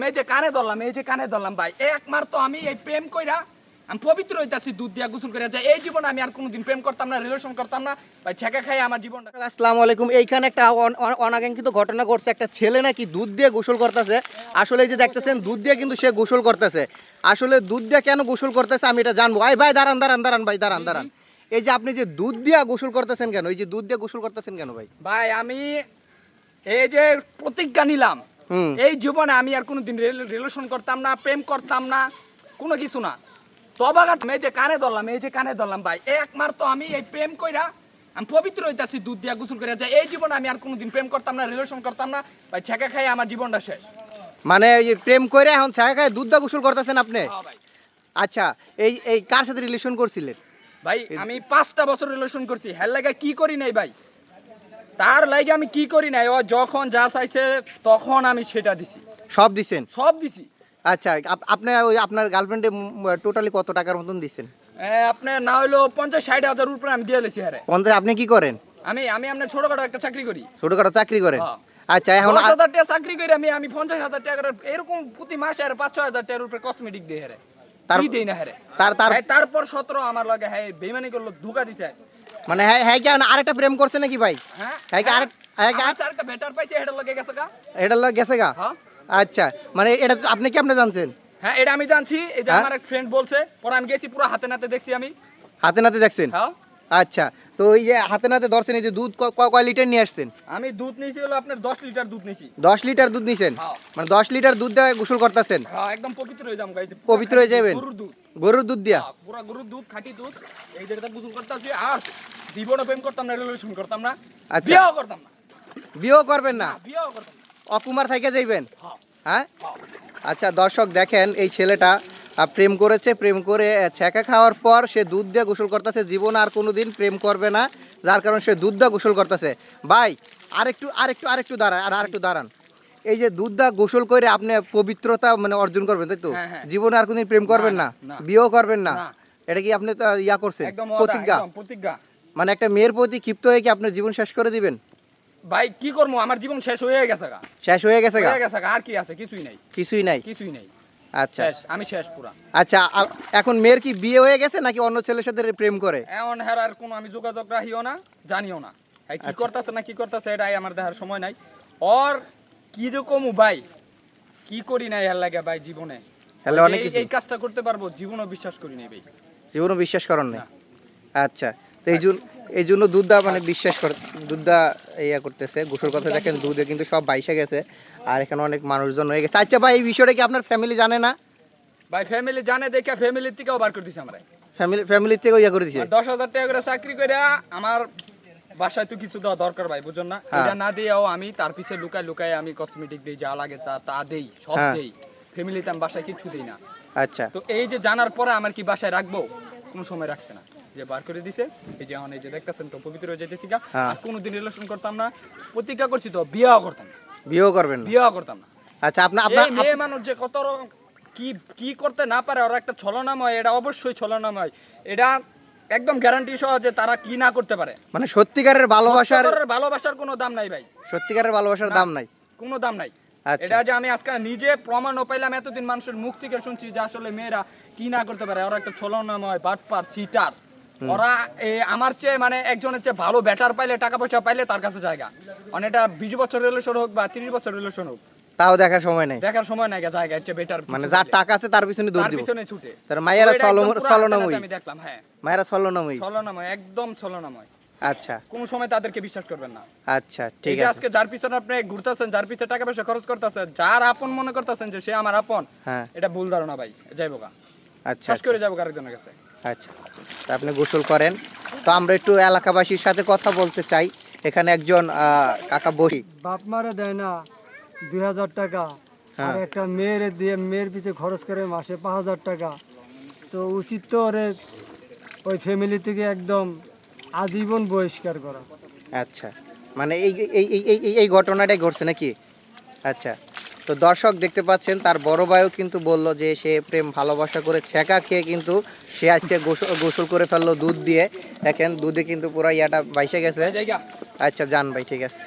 এই যে কানে ধরলাম ভাই একমার তো আমি এই প্রেম কইরা আমি পবিত্র হইতাছি দুধ দিয়া গোসল করে যে এই জীবনে আমি আর কোনোদিন প্রেম করতাম না রিলেশন করতাম না ভাই ছেঁকা খাই আমার জীবনটা। আসসালামু আলাইকুম। এইখানে একটা অনাকাঙ্ক্ষিত ঘটনা ঘটছে। একটা ছেলে নাকি দুধ দিয়ে গোসল করতেছে। আসলে এই যে দেখতেছেন দুধ দিয়ে কিন্তু সে গোসল করতেছে। আসলে দুধ দিয়ে কেন গোসল করতেছে আমি এটা জানবো। ভাই দাঁড়ান। এই যে আপনি যে দুধ দিয়ে গোসল করতেছেন কেন, এই যে দুধ দিয়ে গোসল করতেছেন কেন ভাই? ভাই আমি এই যে প্রতিজ্ঞা নিলাম এই জীবনে আমি আর কোনোদিন রিলেশন করতাম না, প্রেম করতাম না, কোনো কিছু না। তবাগাত এই যে কানে ধরলাম ভাই একমার তো আমি এই প্রেম কইরা আমি পবিত্র হইতাছি দুধ দিয়া গোসল করে যে এই জীবনে আমি আর কোনোদিন প্রেম করতাম না, রিলেশন করতাম না ভাই ছেঁকা খাই আমার জীবনটা শেষ। মানে এই যে প্রেম করে এখন ছায়া খায় দুধ দিয়ে গোসল করতেছেন আপনি? হ্যাঁ ভাই। আচ্ছা, এই কার সাথে রিলেশন করছিলেন ভাই? আমি 5টা বছর রিলেশন করছি। হ্যাঁ লাগে কি করি নাই ভাই, তার লাগে আমি কি করি নাই, ও যখন যা চাইছে তখন আমি সেটা দিছি, সব দিছেন? সব দিছি। আচ্ছা, আপনি ওই আপনার গার্লফ্রেন্ডে টোটালি কত টাকার মতন দিছেন? আপনার না হইলো 50-60 হাজার উপরে আমি দিয়ে দিয়েছি। হ্যাঁ 50। আপনি কি করেন? আমি আপনার ছোটখাটো একটা চাকরি করি। ছোটখাটো চাকরি করেন? হ্যাঁ। আচ্ছা, এখন 10,000 টাকা চাকরি করে আমি 50,000 টাকার এরকম প্রতি মাসে আর 5-6 হাজার টাকার উপরে কসমেটিক দিয়ে হেরে কি দেই না হেরে। তারপর 17 আমার লাগে হ্যাঁ বেইমানি করলো, ধোঁকা দিছে। মানে হ্যাঁ কি আরেকটা প্রেম করছে নাকি ভাই? হ্যাঁ আরেকটা বেটার পাইছে, এটা লাগে গেছে গা। এটা লগ গেছে গা? হ্যাঁ। আচ্ছা, মানে এটা আপনি কি আপনি জানছেন? হ্যাঁ এটা আমি জানছি, এই যে আমার এক ফ্রেন্ড বলছে, পরে আমি গেছি পুরো হাতে নাতে দেখছি আমি। হাতে নাতে দেখছেন? হ্যাঁ। আচ্ছা, তো এই যে হাতে নাতে ধরছেন, এই যে দুধ কয় লিটার নিয়ে আসছেন? আমি দুধ নিয়েছি হলো আপনার 10 লিটার দুধ নিয়েছি। 10 লিটার দুধ নিছেন? হ্যাঁ। মানে 10 লিটার দুধ দিয়ে গোসল করতেছেন? হ্যাঁ একদম পবিত্র হয়ে যাম গাইতে। পবিত্র হয়ে যাবেন? গরুর দুধ দিয়া? পুরো গরুর দুধ, খাঁটি দুধ, এই জায়গাটা গোসল করতেছি। আর জীবনে প্রেম করতাম না, রিলেশন করতাম না, আচ্ছা, বিয়েও করতাম না। বিয়েও করবেন না? বিয়েও করতাম না। অকুমার থেকে যাইবেন? হ্যাঁ। হ্যাঁ। আচ্ছা দর্শক দেখেন, এই ছেলেটা প্রেম করেছে, প্রেম করে ছেঁকা খাওয়ার পর সে দুধ দিয়ে গোসল করতেছে। জীবনে আর কোনোদিন প্রেম করবে না, যার কারণে সে দুধ দিয়ে গোসল করতেছে। ভাই আরেকটু দাঁড়ান। এই যে দুধ দিয়ে গোসল করে আপনি পবিত্রতা মানে অর্জন করবেন, তাই তো? জীবনে আর কোনোদিন প্রেম করবেন না, বিয়েও করবেন না, এটা কি আপনি ইয়া করছেন? প্রতিজ্ঞা। মানে একটা মেয়ের প্রতি ক্ষিপ্ত হয়ে কি আপনার জীবন শেষ করে দিবেন? ভাই কি করবো, আমার জীবন শেষ হয়ে গেছে গা। শেষ হয়ে গেছে গা? আর কি আছে? কিছুই নাই। আচ্ছা, আমি শেষ পুরা। আচ্ছা, এখন মেয়ের কি বিয়ে হয়ে গেছে নাকি অন্য ছেলের সাথে প্রেম করে? এমন হেরার কোনো আমি যোগাযোগ রাখিও না, জানিও না। কি করতেছে এটাই আমার দেখার সময় নাই। আর কি যে কমু ভাই, কি করি নাই এর লাগে ভাই জীবনে। এই কাজটা করতে পারবো জীবনও বিশ্বাস করি নাই ভাই। জীবনও বিশ্বাস করেন না? আচ্ছা, তো এই জন্য দুধদা মানে বিশ্বাস করে দুধদা ইয়া করতেছে, গোসল করতে দেখেন দুধে কিন্তু সব বাইসে গেছে, আর এখানে অনেক মানুষজন হয়ে গেছে। আচ্ছা ভাই, এই বিষয়টা কি আপনার ফ্যামিলি জানে না? ভাই ফ্যামিলি জানে, দেখে ফ্যামিলির থেকেও বার করে দিছে আমরা। ফ্যামিলির থেকেও ইয়া করে দিছে? 10,000 টাকা করে চাকরি করে আমার বাসায় তো কিছু দেওয়া দরকার ভাই, বুঝুন না? এটা না দিয়েও আমি তার পিছে লুকায় আমি কসমেটিক দেই, যা লাগে তা দেই, সব দেই। ফ্যামিলিতে আমি বাসায় কিছু দেই না। আচ্ছা, তো এই যে জানার পরে আমার কি বাসায় রাখবো? কোনো সময় রাখছে না, যে বার করে দিছে। এই যে এখন এই যে দেখতেছেন তো পবিত্র হয়ে যেতেছি গা। আর কোনোদিন রিলেশন করতাম না, প্রতিজ্ঞা করছি তো বিয়েও করতাম না। বিয়েও করবেন না? বিয়েও করতাম না। আচ্ছা, আপনার মেয়ে মানুষ যে কত কি করতে না পারে, ওরা একটা ছলনাময়, এটা অবশ্যই ছলনাময়। এটা একদম গ্যারান্টি সহ যে তারা কি না করতে পারে। মানে সত্যিকারের ভালোবাসার কোনো দাম নাই ভাই। সত্যিকারের ভালোবাসার দাম নাই, কোনো দাম নাই। আচ্ছা, এটা যে আমি আজকে নিজে প্রমাণও পাইলাম, এতদিন মানুষের মুখ থেকে শুনছি যে আসলে মেয়েরা কি না করতে পারে, ওরা একটা ছলনাময়, বাটপার, চিটার। ওরা আমার চেয়ে মানে একজনের চেয়ে ভালো ব্যাটার পাইলে, টাকা পয়সা পাইলে তার কাছে জায়গা। মানে এটা 20 বছর রিলেশন হোক বা 30 বছর রিলেশন হোক, তাও দেখার সময় নাই, জায়গা হচ্ছে বেটার। মানে যার টাকা আছে তার পিছনে দৌড় দিব, পিছনে ছুটে। তার মায়েরা ছলনাময়ী আমি দেখলাম। হ্যাঁ, মায়েরা ছলনাময়ী, একদম ছলনাময়। আচ্ছা, কোন সময় তাদেরকে বিশ্বাস করবেন না। আচ্ছা ঠিক আছে। আজকে যার পিছনে আপনি ঘুরতেছেন, যার পিছনে টাকা পয়সা খরচ করতেছেন, যার আপন মনে করতেছেন যে সে আমার আপন, এটা ভুল ধারণা ভাই। যাইবো গা, আচ্ছা, শেষ করে যাবো আরেকজনের কাছে। আচ্ছা, তা আপনি গোসল করেন। তো আমরা একটু এলাকাবাসীর সাথে কথা বলতে চাই। এখানে একজন কাকা বসি, বাপ মারে দেয় না 2,000 টাকা, আর একটা মেয়ের পিছে খরচ করে মাসে 5,000 টাকা। তো উচিত তো ওই ফ্যামিলি থেকে একদম আজীবন বহিষ্কার করা। আচ্ছা, মানে এই ঘটনাটাই ঘটছে নাকি? আচ্ছা, তো দর্শক দেখতে পাচ্ছেন তার বড় ভাইও কিন্তু বলল যে সে প্রেম ভালোবাসা করে ছেঁকা খেয়ে কিন্তু সে আজকে গোসল করে ফেললো দুধ দিয়ে। দেখেন দুধে কিন্তু পুরো ইয়াটা বাইসে গেছে। আচ্ছা যান ভাই, ঠিক আছে।